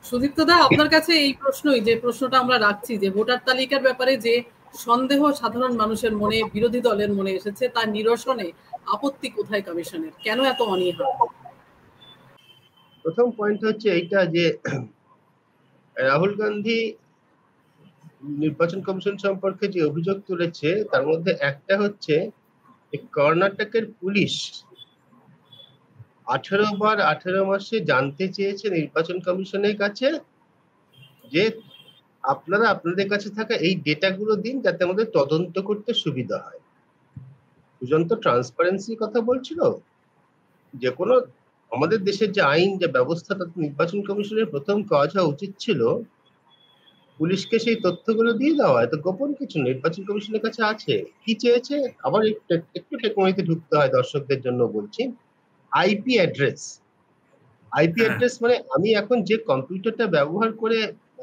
সুদীপ্ত দা, আপনার কাছে এই প্রশ্নই, যে প্রশ্নটা আমরা রাখছি, যে ভোটার তালিকার ব্যাপারে যে সন্দেহ সাধারণ মানুষের মনে, বিরোধী দলের মনে এসেছে, তার নিরসনে আপত্তি কোথায় কমিশনের? কেন এত অনীহা? প্রথম পয়েন্ট হচ্ছে এইটা যে রাহুল গান্ধী নির্বাচন কমিশন সম্পর্কে যে অভিযোগ তুলেছে তার মধ্যে একটা হচ্ছে কর্ণাটকের পুলিশ 18 বার 18 মাসে জানতে চেয়েছে নির্বাচন কমিশনের কাছে যে আপনারা আপনাদের কাছে থাকা এই ডেটাগুলো দিন যাতে আমাদের তদন্ত করতে সুবিধা হয়। দুজন তো ট্রান্সপারেন্সির কথা বলছিল। যে কোনো আমাদের দেশের যে আইন, যে ব্যবস্থা, তাতে নির্বাচন কমিশনের প্রথম কাজ হওয়া উচিত ছিল পুলিশকে সেই তথ্যগুলো দিয়ে দেওয়া। এত গোপন কিছু নির্বাচন কমিশনের কাছে আছে। কি চেয়েছে? আবার একটু টেকনোলজিতে ঢুকতে হয়, দর্শকদের জন্য বলছি। IP address. আইপি অ্যাড্রেস মানে আমি এখন যে কম্পিউটারটা ব্যবহার করে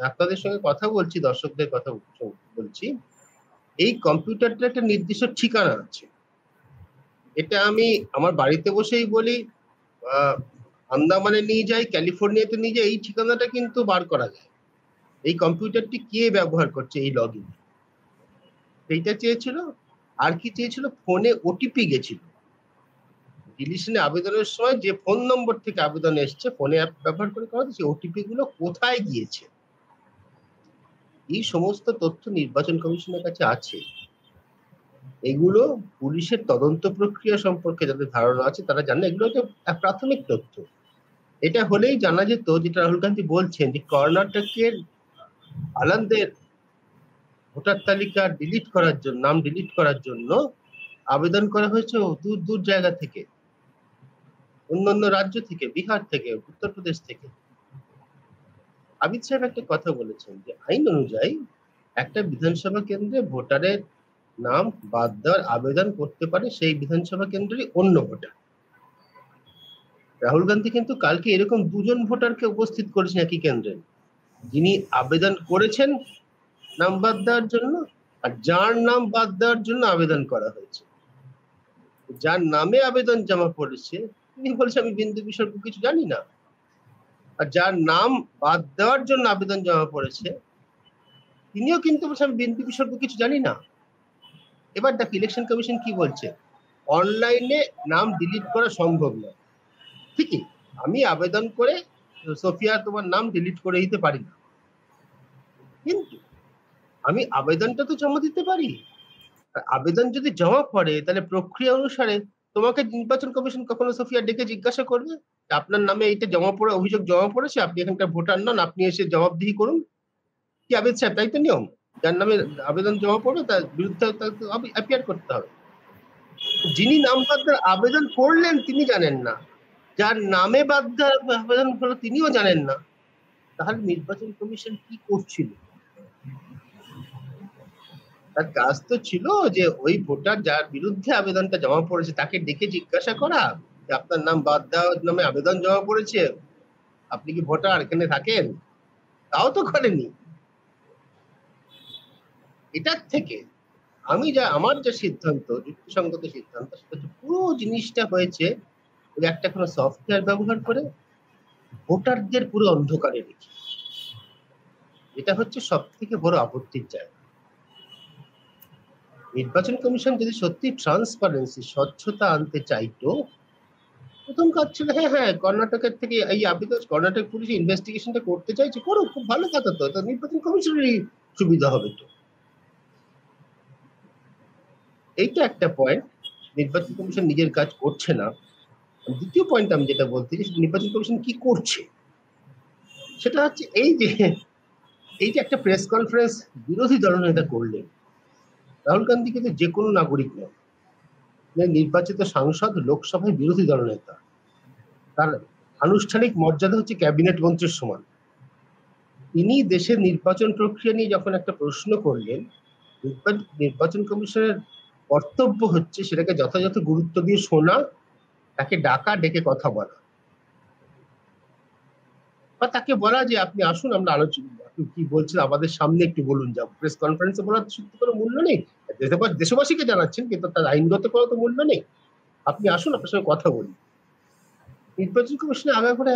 আপনাদের সঙ্গে কথা বলছি, দর্শকদের কথা বলছি, এই কম্পিউটারটা একটা নির্দিষ্ট ঠিকানা আছে। এটা আমি আমার বাড়িতে বসেই বলি, আন্দামানে নিয়ে যাই, ক্যালিফোর্নিয়াতে নিয়ে যাই, এই ঠিকানাটা কিন্তু বার করা যায়। এই কম্পিউটারটি কে ব্যবহার করছে, এই লগ ইন, সেইটা চেয়েছিল। আর কি চেয়েছিল? ফোনে ওটিপি গেছিল ডিলিশনে আবেদনের সময়, যে ফোন নম্বর থেকে আবেদন এসছে, ফোনে অ্যাপ ব্যবহার করে করা, সেই ওটিপি গুলো কোথায় গিয়েছে, এই সমস্ত তথ্য নির্বাচন কমিশনের কাছে আছে। এগুলো পুলিশের তদন্ত প্রক্রিয়া সম্পর্কে যাদের ধারণা আছে তারা জানে, এগুলো একটা প্রাথমিক তথ্য। এটা হলেই জানা যেত, যেটা রাহুল গান্ধী বলছেন, যে কর্ণাটকের আনন্দের ভোটার তালিকা ডিলিট করার জন্য, নাম ডিলিট করার জন্য আবেদন করা হয়েছে দূর দূর জায়গা থেকে, অন্যান্য রাজ্য থেকে, বিহার থেকে, উত্তরপ্রদেশ থেকে। আবিদ সাহেব একটা কথা বলেছেন যে আইন অনুযায়ী একটা বিধানসভা কেন্দ্রে ভোটারের নাম বাদ দেওয়ার আবেদন করতে পারে সেই বিধানসভা কেন্দ্রেরই অন্য ভোটার। রাহুল গান্ধী কিন্তু কালকে এরকম দুজন ভোটারকে উপস্থিত করেছেন একই কেন্দ্রে, যিনি আবেদন করেছেন নাম বাদ দেওয়ার জন্য, আর যার নাম বাদ দেওয়ার জন্য আবেদন করা হয়েছে। যার নামে আবেদন জমা পড়েছে তিনি বলছে আমি বিন্দু বিসর্গ কিছু জানি না, আর যার নাম বাদ দেওয়ার জন্য আবেদন জমা পড়েছে তিনিও কিন্তু বলছে আমি বিন্দু বিসর্গ কিছু জানি না। এবার দেখ ইলেকশন কমিশন কি বলছে, অনলাইনে নাম ডিলিট করা সম্ভব না। ঠিকই, আমি আবেদন করে সোফিয়া তোমার নাম ডিলিট করে দিতে পারি না, কিন্তু আমি আবেদনটা তো জমা দিতে পারি। আবেদন যদি জমা পড়ে তাহলে প্রক্রিয়া অনুসারে তোমাকে নির্বাচন কমিশন কখনো সোফিয়া ডেকে জিজ্ঞাসা করবে আপনার নামে এইটা জমা পড়ে, অভিযোগ জমা পড়েছে, আপনি এখানকার ভোটার নন, আপনি এসে জবাবদিহি করুন। কি আবেদ সাহেব, তাই তো নিয়ম? যার নামে আবেদন জমা পড়বে তার বিরুদ্ধে অ্যাপিয়ার করতে হবে। যিনি নাম বাদ দেওয়ার আবেদন করলেন তিনি জানেন না, যার নামে বাদ দেওয়ার আবেদন হলো তিনিও জানেন না, তাহলে নির্বাচন কমিশন কি করছিল? তার কাজ তো ছিল যে ওই ভোটার যার বিরুদ্ধে আবেদনটা জমা পড়েছে তাকে ডেকে জিজ্ঞাসা করা যে আপনার নাম বাদ দেওয়ার নামে আবেদন জমা পড়েছে, আপনি কি ভোটার, এখানে থাকেন? তাও তো করেনি। এটার থেকে আমার যে সিদ্ধান্ত, যুক্তিসঙ্গত সিদ্ধান্ত, সেটা হচ্ছে পুরো জিনিসটা হয়েছে ওই একটা কোনো সফটওয়্যার ব্যবহার করে ভোটারদের পুরো অন্ধকারে রেখে। এটা হচ্ছে সব থেকে বড় আপত্তির জায়গা। নির্বাচন কমিশন যদি সত্যি ট্রান্সপারেন্সি, স্বচ্ছতা আনতে চাইতো, প্রথম কাজ ছিল হ্যাঁ কর্ণাটকের থেকে এই আবেদন, কর্ণাটক পুলিশ ইনভেস্টিগেশনটা করতে চাইছে, করো, খুব ভালো কথা। তো নির্বাচন কমিশনেরই সুবিধা হবে। তো এইটা একটা পয়েন্ট, নির্বাচন কমিশন নিজের কাজ করছে না। দ্বিতীয় পয়েন্ট আমি যেটা বলতে চাই, নির্বাচন কমিশন কি করছে সেটা হচ্ছে এই যে একটা প্রেস কনফারেন্স বিরোধী দলনেতা করলেন। রাহুল গান্ধী কিন্তু যে কোনো নাগরিক নয়, নির্বাচিত সাংসদ, লোকসভায় বিরোধী দলনেতা, তার আনুষ্ঠানিক মর্যাদা হচ্ছে ক্যাবিনেট মন্ত্রীর সমান। তিনি দেশের নির্বাচন প্রক্রিয়া নিয়ে যখন একটা প্রশ্ন করলেন, নির্বাচন কমিশনের কর্তব্য হচ্ছে সেটাকে যথাযথ গুরুত্ব দিয়ে শোনা, তাকে ডাকা, ডেকে কথা বলা, বা তাকে বলা যে আপনি আসুন আমরা আলোচনা, আপনি কি বলছেন আমাদের সামনে একটু বলুন। যা প্রেস কনফারেন্সে বলার সত্যি কোনো মূল্য নেই, দেশবাসীকে জানাচ্ছেন কিন্তু তার আইনগত কোনো তো মূল্য নেই। আপনি আসুন, আপনার সঙ্গে কথা বলি। নির্বাচন কমিশনে আগাগোড়া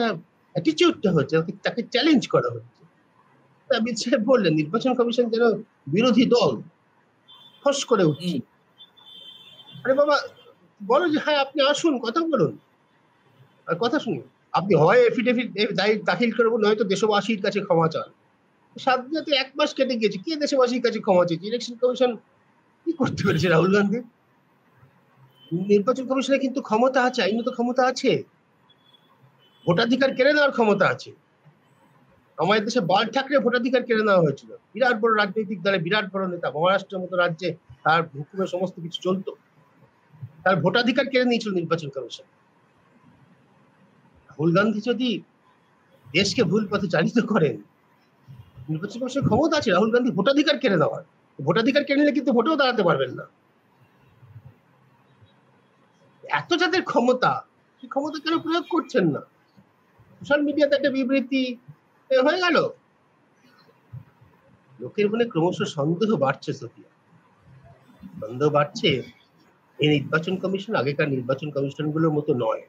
অ্যাটিটিউডটা হচ্ছে, তাকে চ্যালেঞ্জ করা হচ্ছে। অমিত সাহেব বললেন নির্বাচন কমিশন যেন বিরোধী দল, ফস করে উঠছে। আরে বাবা, বলো যে হ্যাঁ আপনি আসুন, কথা বলুন, আর কথা শুনুন। আপনি হয় এফিডেভিট দাখিল করে বলুন, হয়তো দেশবাসীর কাছে ক্ষমা চান। স্বাধীনতা 1 মাস কেটে গেছে, কে দেশবাসীর কাছে ক্ষমা চেয়েছে? ইলেকশন কমিশন কি করতে পেরেছে রাহুল গান্ধী? নির্বাচন কমিশনের কিন্তু ক্ষমতা আছে, আইনত ক্ষমতা আছে, ভোটাধিকার কেড়ে নেওয়ার ক্ষমতা আছে। আমাদের দেশে বাল ঠাকরে ভোটাধিকার কেড়ে নেওয়া হয়েছিল, বিরাট বড় রাজনৈতিক দলে বিরাট বড় নেতা, মহারাষ্ট্রের মতো রাজ্যে তার হুকুমে সমস্ত কিছু চলতো, তার ভোটাধিকার কেড়ে নিয়েছিল নির্বাচন কমিশন। রাহুল গান্ধী যদি দেশকে ভুল পথে চালিত করেন, নির্বাচন কমিশনের ক্ষমতা আছে রাহুল গান্ধী ভোটাধিকার কেড়ে দেওয়ার। ভোটাধিকার কেড়ে নিলে কিন্তু ভোটেও দাঁড়াতে পারবেন না। এত যাদের ক্ষমতা, সেই ক্ষমতা কেন প্রয়োগ করছেন না? সোশ্যাল মিডিয়াতে একটা বিবৃতি হয়ে গেল। লোকের মনে ক্রমশ সন্দেহ বাড়ছে, সোফিয়া, সন্দেহ বাড়ছে। এই নির্বাচন কমিশন আগেকার নির্বাচন কমিশন গুলোর মতো নয়।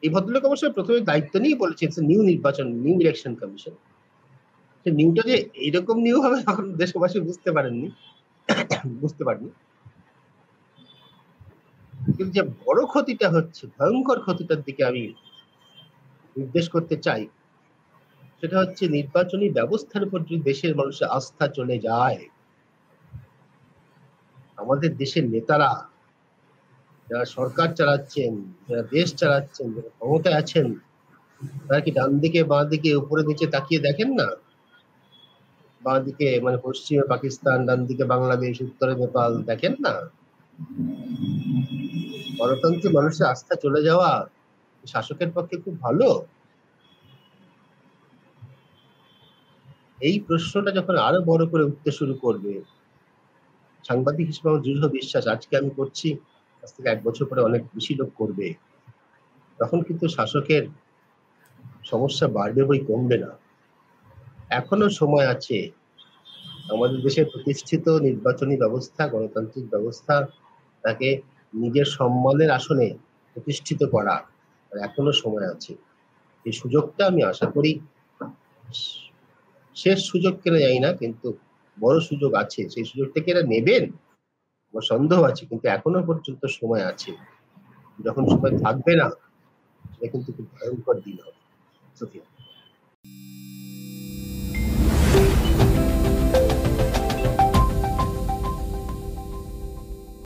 এই ভদ্রলোক অবশ্যই প্রথমে দায়িত্ব নিয়ে বলেছেন নিউ নির্বাচন, নিউ ইলেকশন কমিশন। সে নিউটা যে এইরকম নিউ হবে এখন দেশবাসী বুঝতে পারেননি, বুঝতে পারেনি। কিন্তু যে বড় ক্ষতিটা হচ্ছে, ভয়ঙ্কর ক্ষতিটার দিকে আমি নির্দেশ করতে চাই, সেটা হচ্ছে নির্বাচনী ব্যবস্থার উপর যদি দেশের মানুষের আস্থা চলে যায়, আমাদের দেশের নেতারা যারা সরকার চালাচ্ছেন, যারা দেশ চালাচ্ছেন, যারা ক্ষমতায় আছেন, তারা কি ডান দিকে বাঁ দিকে উপরে নিচে তাকিয়ে দেখেন না? বাঁ দিকে মানে পশ্চিমে পাকিস্তান, ডান দিকে বাংলাদেশ, উত্তরে নেপাল দেখেন না? গণতন্ত্রে মানুষের আস্থা চলে যাওয়া শাসকের পক্ষে খুব ভালো? এই প্রশ্নটা যখন আরো বড় করে উঠতে শুরু করবে, সাংবাদিক হিসেবে আমার দৃঢ় বিশ্বাস, আজকে আমি করছি, আজ থেকে 1 বছর পরে অনেক বেশি লোক করবে, তখন কিন্তু শাসকের সমস্যা বাড়বে বই কমবে না। এখনো সময় আছে আমাদের দেশের প্রতিষ্ঠিত নির্বাচনী ব্যবস্থা, গণতান্ত্রিক ব্যবস্থা, তাকে নিজের সম্মানের আসনে প্রতিষ্ঠিত করা এখনো সময় আছে। এই সুযোগটা আমি আশা করি, শেষ সুযোগ কেন জানি না, কিন্তু বড় সুযোগ আছে। সেই সুযোগটাকে এরা নেবেন আমার সন্দেহ আছে, কিন্তু এখনো পর্যন্ত সময় আছে। যখন সময় থাকবে না, সেটা কিন্তু খুব ভয়ঙ্কর দিন হবে, সোফিয়া।